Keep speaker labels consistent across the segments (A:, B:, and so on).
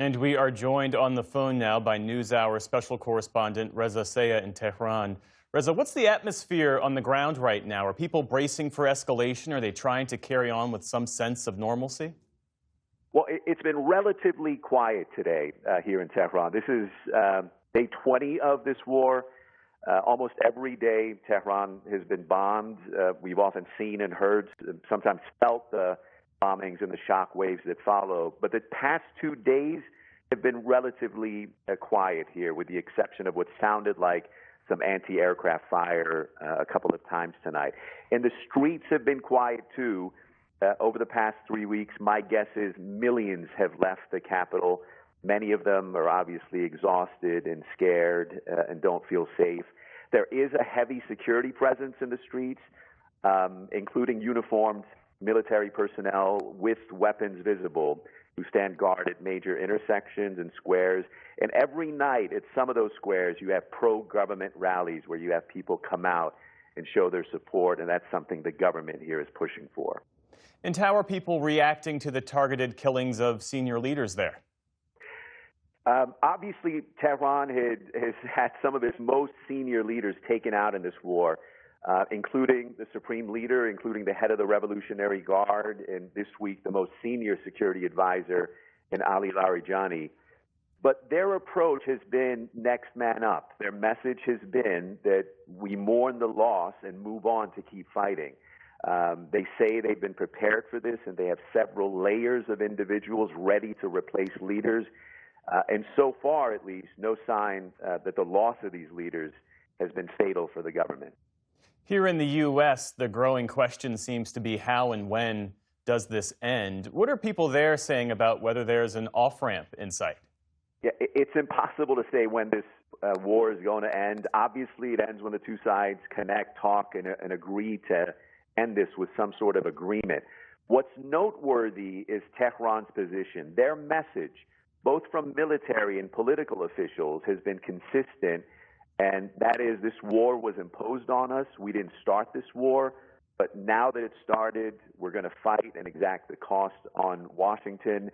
A: And we are joined on the phone now by News Hour special correspondent Reza Sayah in Tehran. Reza, what's the atmosphere on the ground right now? Are people bracing for escalation? Are they trying to carry on with some sense of normalcy?
B: Well, it's been relatively quiet today here in Tehran. This is day 20 of this war. Almost every day, Tehran has been bombed. We've often seen and heard, sometimes felt the bombings and the shock waves that follow. But the past 2 days have been relatively quiet here, with the exception of what sounded like some anti-aircraft fire a couple of times tonight. And the streets have been quiet, too. Over the past 3 weeks, my guess is millions have left the capital. Many of them are obviously exhausted and scared and don't feel safe. There is a heavy security presence in the streets, including uniformed military personnel with weapons visible who stand guard at major intersections and squares. And every night at some of those squares, you have pro-government rallies where you have people come out and show their support, and that's something the government here is pushing for.
A: And how are people reacting to the targeted killings of senior leaders there?
B: Obviously, Tehran has had some of its most senior leaders taken out in this war, including the supreme leader, including the head of the Revolutionary Guard, and this week the most senior security advisor in Ali Larijani. But their approach has been next man up. Their message has been that we mourn the loss and move on to keep fighting. They say they've been prepared for this, and they have several layers of individuals ready to replace leaders. And so far, at least, no sign that the loss of these leaders has been fatal for the government.
A: Here in the U.S., the growing question seems to be how and when does this end? What are people there saying about whether there's an off-ramp in sight?
B: Yeah, it's impossible to say when this war is going to end. Obviously, it ends when the two sides connect, talk, and agree to end this with some sort of agreement. What's noteworthy is Tehran's position. Their message, both from military and political officials, has been consistent, and that is this war was imposed on us. We didn't start this war, but now that it started, we're going to fight and exact the cost on Washington.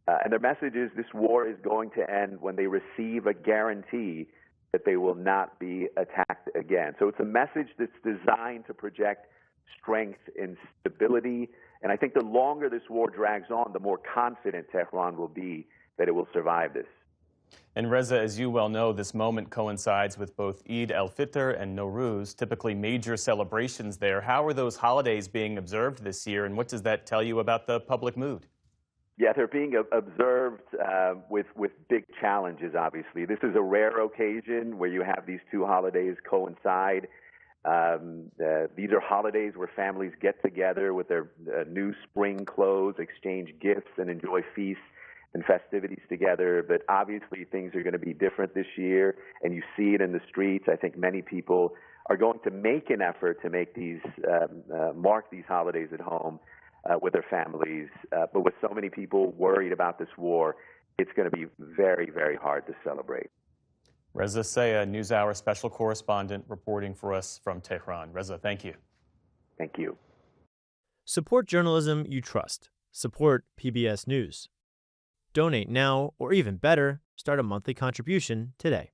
B: And their message is this war is going to end when they receive a guarantee that they will not be attacked again. So it's a message that's designed to project strength and stability. And I think the longer this war drags on, the more confident Tehran will be that it will survive this.
A: And Reza, as you well know, this moment coincides with both Eid al-Fitr and Nowruz, typically major celebrations there. How are those holidays being observed this year, and what does that tell you about the public mood?
B: Yeah, they're being observed with big challenges, obviously. This is a rare occasion where you have these two holidays coincide. These are holidays where families get together with their new spring clothes, exchange gifts, and enjoy feasts and festivities together. But obviously things are going to be different this year, and you see it in the streets. I think many people are going to make an effort to make these mark these holidays at home with their families. But with so many people worried about this war, it's going to be very, very hard to celebrate.
A: Reza Sayah, News Hour special correspondent, reporting for us from Tehran. Reza, thank you.
B: Thank you.
C: Support journalism you trust. Support PBS News. Donate now, or even better, start a monthly contribution today.